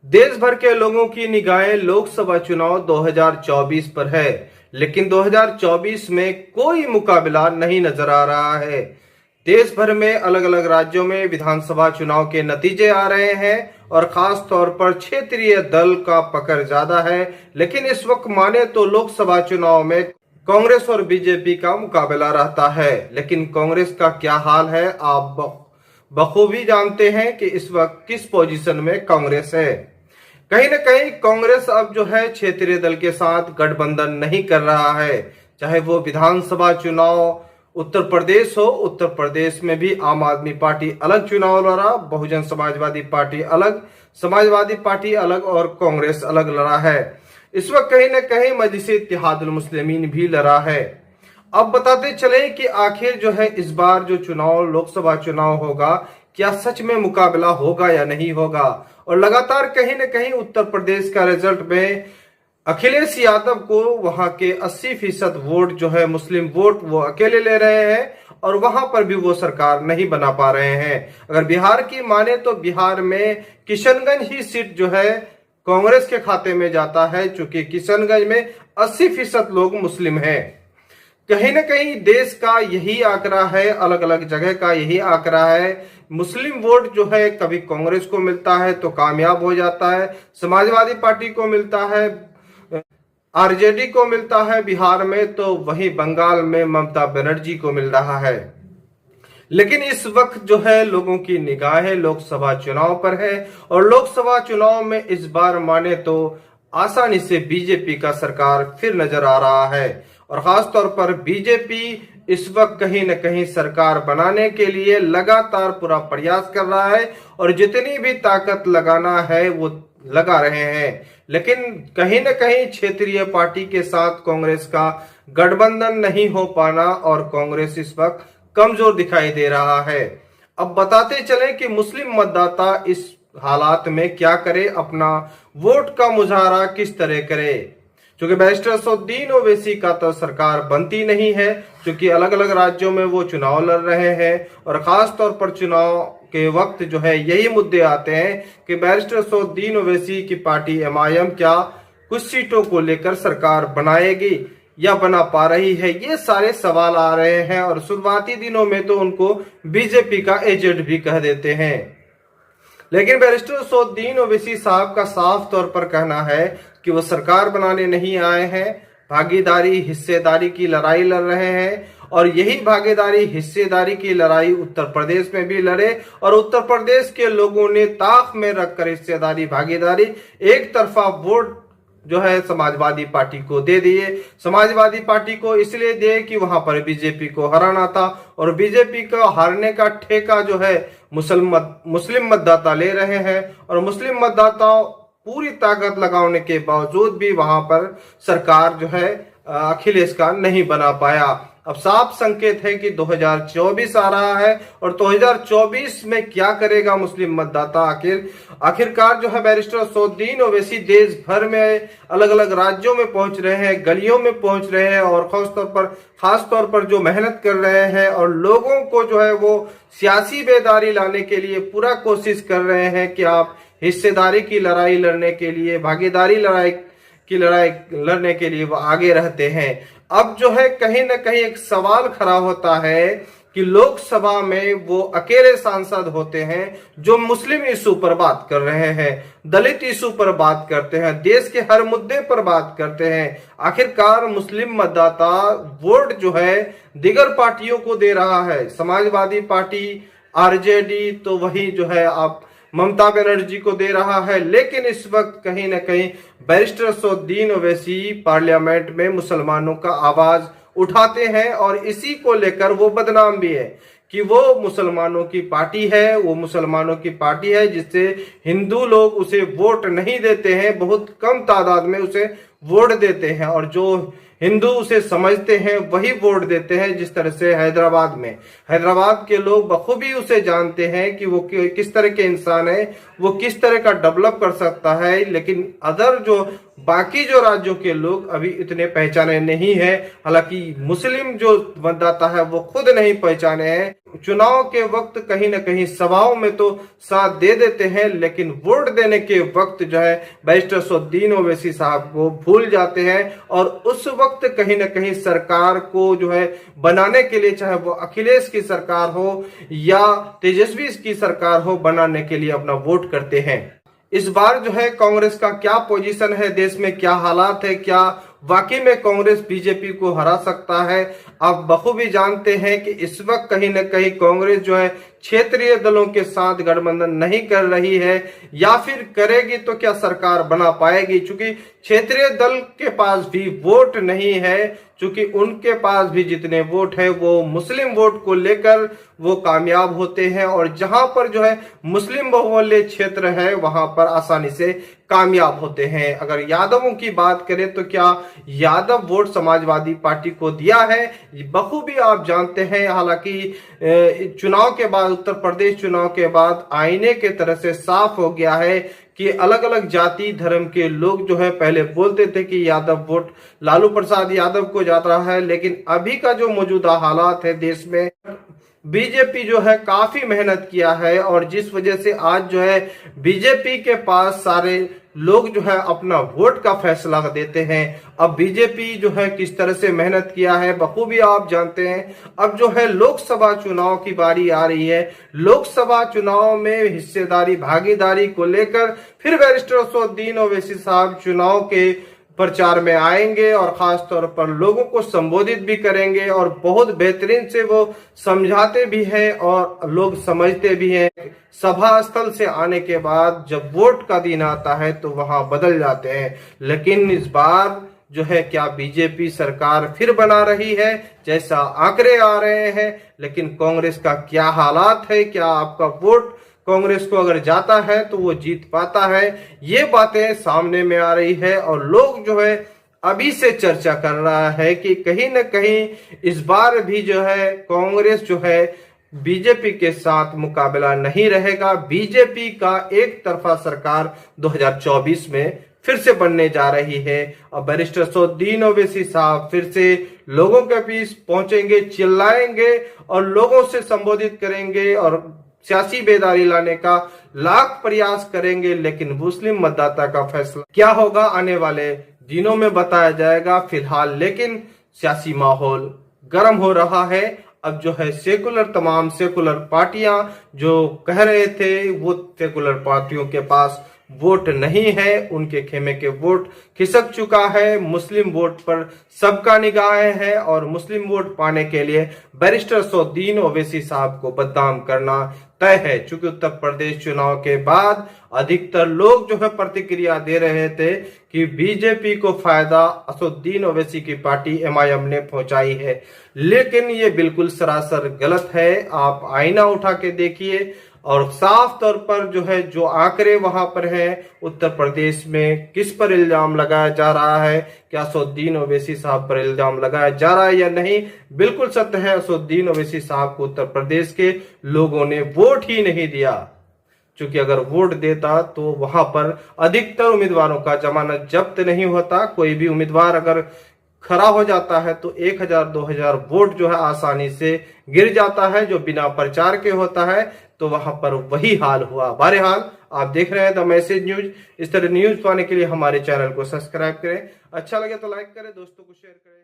देश भर के लोगों की निगाहें लोकसभा चुनाव 2024 पर है, लेकिन 2024 में कोई मुकाबला नहीं नजर आ रहा है। देश भर में अलग अलग राज्यों में विधानसभा चुनाव के नतीजे आ रहे हैं और खास तौर पर क्षेत्रीय दल का पकड़ ज्यादा है। लेकिन इस वक्त माने तो लोकसभा चुनाव में कांग्रेस और बीजेपी का मुकाबला रहता है। लेकिन कांग्रेस का क्या हाल है, आप बखूबी जानते हैं कि इस वक्त किस पोजीशन में कांग्रेस है। कहीं ना कहीं कांग्रेस अब जो है क्षेत्रीय दल के साथ गठबंधन नहीं कर रहा है। चाहे वो विधानसभा चुनाव उत्तर प्रदेश हो, उत्तर प्रदेश में भी आम आदमी पार्टी अलग चुनाव लड़ा, बहुजन समाजवादी पार्टी अलग, समाजवादी पार्टी अलग और कांग्रेस अलग लड़ा है। इस वक्त कहीं ना कहीं मजलिस इत्तेहादुल मुस्लिमीन भी लड़ा है। अब बताते चले कि आखिर जो है इस बार जो चुनाव लोकसभा चुनाव होगा, क्या सच में मुकाबला होगा या नहीं होगा। और लगातार कहीं ना कहीं उत्तर प्रदेश का रिजल्ट में अखिलेश यादव को वहां के 80% वोट जो है मुस्लिम वोट वो अकेले ले रहे हैं और वहां पर भी वो सरकार नहीं बना पा रहे हैं। अगर बिहार की माने तो बिहार में किशनगंज ही सीट जो है कांग्रेस के खाते में जाता है, चूंकि किशनगंज में 80% लोग मुस्लिम हैं। कहीं ना कहीं देश का यही आंकड़ा है, अलग अलग जगह का यही आंकड़ा है। मुस्लिम वोट जो है कभी कांग्रेस को मिलता है तो कामयाब हो जाता है, समाजवादी पार्टी को मिलता है, आरजेडी को मिलता है बिहार में, तो वहीं बंगाल में ममता बनर्जी को मिल रहा है। लेकिन इस वक्त जो है लोगों की निगाहें लोकसभा चुनाव पर है और लोकसभा चुनाव में इस बार माने तो आसानी से बीजेपी का सरकार फिर नजर आ रहा है। और खास तौर पर बीजेपी इस वक्त कहीं न कहीं सरकार बनाने के लिए लगातार पूरा प्रयास कर रहा है और जितनी भी ताकत लगाना है वो लगा रहे हैं। लेकिन कहीं न कहीं क्षेत्रीय पार्टी के साथ कांग्रेस का गठबंधन नहीं हो पाना और कांग्रेस इस वक्त कमजोर दिखाई दे रहा है। अब बताते चले कि मुस्लिम मतदाता इस हालात में क्या करे, अपना वोट का मुजाहरा किस तरह करे। क्योंकि बैरिस्टर असदुद्दीन ओवैसी का तो सरकार बनती नहीं है, क्योंकि अलग अलग राज्यों में वो चुनाव लड़ रहे हैं और खास तौर पर चुनाव के वक्त जो है यही मुद्दे आते हैं कि बैरिस्टर असदुद्दीन ओवैसी की पार्टी एमआईएम क्या कुछ सीटों को लेकर सरकार बनाएगी या बना पा रही है, ये सारे सवाल आ रहे हैं। और शुरुआती दिनों में तो उनको बीजेपी का एजेंट भी कह देते हैं। लेकिन बैरिस्टर असदुद्दीन ओवैसी साहब का साफ तौर पर कहना है कि वो सरकार बनाने नहीं आए हैं, भागीदारी हिस्सेदारी की लड़ाई लड़ रहे हैं। और यही भागीदारी हिस्सेदारी की लड़ाई उत्तर प्रदेश में भी लड़े और उत्तर प्रदेश के लोगों ने ताक में रखकर हिस्सेदारी भागीदारी एक तरफा वोट जो है समाजवादी पार्टी को दे दिए। समाजवादी पार्टी को इसलिए दिए कि वहां पर बीजेपी को हराना था और बीजेपी को हारने का ठेका जो है मुस्लिम मतदाता ले रहे हैं और मुस्लिम मतदाताओं पूरी ताकत लगाने के बावजूद भी वहां पर सरकार जो है अखिलेश का नहीं बना पाया। अब साफ संकेत है कि 2024 आ रहा है और 2024 में क्या करेगा मुस्लिम मतदाता। आखिरकार जो है बैरिस्टर असदुद्दीन ओवैसी देश भर में अलग अलग राज्यों में पहुंच रहे हैं, गलियों में पहुंच रहे हैं और खास तौर पर जो मेहनत कर रहे हैं और लोगों को जो है वो सियासी बेदारी लाने के लिए पूरा कोशिश कर रहे हैं कि आप हिस्सेदारी की लड़ाई लड़ने के लिए, भागीदारी लड़ाई लड़ने के लिए वो आगे रहते हैं। अब जो है कहीं ना कहीं एक सवाल खड़ा होता है कि लोकसभा में वो अकेले सांसद होते हैं जो मुस्लिम इशू पर बात कर रहे हैं, दलित इशू पर बात करते हैं, देश के हर मुद्दे पर बात करते हैं। आखिरकार मुस्लिम मतदाता वोट जो है दिगर पार्टियों को दे रहा है, समाजवादी पार्टी, आरजेडी, तो वही जो है आप ममता बनर्जी को दे रहा है। लेकिन इस वक्त कहीं ना कहीं बैरिस्टर असदुद्दीन ओवैसी पार्लियामेंट में मुसलमानों का आवाज उठाते हैं और इसी को लेकर वो बदनाम भी है कि वो मुसलमानों की पार्टी है, वो मुसलमानों की पार्टी है जिससे हिंदू लोग उसे वोट नहीं देते हैं, बहुत कम तादाद में उसे वोट देते हैं। और जो हिंदू उसे समझते हैं वही वोट देते हैं। जिस तरह से हैदराबाद के लोग बखूबी उसे जानते हैं कि वो किस तरह के इंसान है, वो किस तरह का डेवलप कर सकता है। लेकिन बाकी जो राज्यों के लोग अभी इतने पहचाने नहीं है। हालांकि मुस्लिम जो मतदाता है वो खुद नहीं पहचाने हैं। चुनाव के वक्त कहीं ना कहीं सभाओं में तो साथ दे देते हैं, लेकिन वोट देने के वक्त जो है बैरिस्टर असदुद्दीन ओवैसी साहब को भूल जाते हैं। और उस वक्त कहीं ना कहीं सरकार को जो है बनाने के लिए, चाहे वो अखिलेश की सरकार हो या तेजस्वी की सरकार हो, बनाने के लिए अपना वोट करते हैं। इस बार जो है कांग्रेस का क्या पोजीशन है, देश में क्या हालात है, क्या वाकई में कांग्रेस बीजेपी को हरा सकता है। आप बखूबी जानते हैं कि इस वक्त कहीं न कहीं कांग्रेस जो है क्षेत्रीय दलों के साथ गठबंधन नहीं कर रही है, या फिर करेगी तो क्या सरकार बना पाएगी। चूंकि क्षेत्रीय दल के पास भी वोट नहीं है, चूंकि उनके पास भी जितने वोट है वो मुस्लिम वोट को लेकर वो कामयाब होते हैं, और जहां पर जो है मुस्लिम बहुमूल्य क्षेत्र है वहां पर आसानी से कामयाब होते हैं। अगर यादवों की बात करें तो क्या यादव वोट समाजवादी पार्टी को दिया है, बखूबी आप जानते हैं। हालांकि चुनाव के बाद, उत्तर प्रदेश चुनाव के बाद आईने के तरह से साफ हो गया है कि अलग अलग जाति धर्म के लोग जो है पहले बोलते थे कि यादव वोट लालू प्रसाद यादव को जाता है, लेकिन अभी का जो मौजूदा हालात है देश में, बीजेपी जो है काफी मेहनत किया है, और जिस वजह से आज जो है बीजेपी के पास सारे लोग जो है अपना वोट का फैसला देते हैं। अब बीजेपी जो है किस तरह से मेहनत किया है बखूबी आप जानते हैं। अब जो है लोकसभा चुनाव की बारी आ रही है। लोकसभा चुनाव में हिस्सेदारी भागीदारी को लेकर फिर बैरिस्टर असदुद्दीन ओवैसी साहब चुनाव के प्रचार में आएंगे, और खास तौर पर लोगों को संबोधित भी करेंगे, और बहुत बेहतरीन से वो समझाते भी हैं और लोग समझते भी हैं। सभा स्थल से आने के बाद जब वोट का दिन आता है तो वहां बदल जाते हैं। लेकिन इस बार जो है क्या बीजेपी सरकार फिर बना रही है, जैसा आंकड़े आ रहे हैं। लेकिन कांग्रेस का क्या हालात है, क्या आपका वोट कांग्रेस को अगर जाता है तो वो जीत पाता है, ये बातें सामने में आ रही है। और लोग जो है अभी से चर्चा कर रहा है कि कहीं न कहीं इस बार भी जो है कांग्रेस जो है बीजेपी के साथ मुकाबला नहीं रहेगा। बीजेपी का एक तरफा सरकार 2024 में फिर से बनने जा रही है, और बैरिस्टर असदुद्दीन ओवैसी साहब फिर से लोगों के बीच पहुंचेंगे, चिल्लाएंगे और लोगों से संबोधित करेंगे और सियासी बेदारी लाने का लाख प्रयास करेंगे। लेकिन मुस्लिम मतदाता का फैसला क्या होगा आने वाले दिनों में बताया जाएगा। फिलहाल लेकिन सियासी माहौल गर्म हो रहा है। अब जो है तमाम सेकुलर पार्टियां जो कह रहे थे वो सेकुलर पार्टियों के पास वोट नहीं है, उनके खेमे के वोट खिसक चुका है। मुस्लिम वोट पर सबका निगाहें है, और मुस्लिम वोट पाने के लिए बैरिस्टर असदुद्दीन ओवैसी साहब को बदनाम करना तय है। चूंकि उत्तर प्रदेश चुनाव के बाद अधिकतर लोग जो है प्रतिक्रिया दे रहे थे कि बीजेपी को फायदा असदुद्दीन ओवैसी की पार्टी MIM ने पहुंचाई है, लेकिन ये बिल्कुल सरासर गलत है। आप आईना उठा के देखिए, और साफ तौर पर जो है जो आंकड़े वहां पर हैं, उत्तर प्रदेश में किस पर इल्जाम लगाया जा रहा है, क्या असदुद्दीन ओवैसी साहब पर इल्जाम लगाया जा रहा है या नहीं, बिल्कुल सत्य है। असदुद्दीन ओवैसी साहब को उत्तर प्रदेश के लोगों ने वोट ही नहीं दिया। क्योंकि अगर वोट देता तो वहां पर अधिकतर उम्मीदवारों का जमानत जब्त नहीं होता। कोई भी उम्मीदवार अगर खड़ा हो जाता है तो 1000-2000 वोट जो है आसानी से गिर जाता है, जो बिना प्रचार के होता है। तो वहां पर वही हाल हुआ। बहरहाल आप देख रहे हैं द मैसेज न्यूज। इस तरह न्यूज पाने के लिए हमारे चैनल को सब्सक्राइब करें, अच्छा लगे तो लाइक करें, दोस्तों को शेयर करें।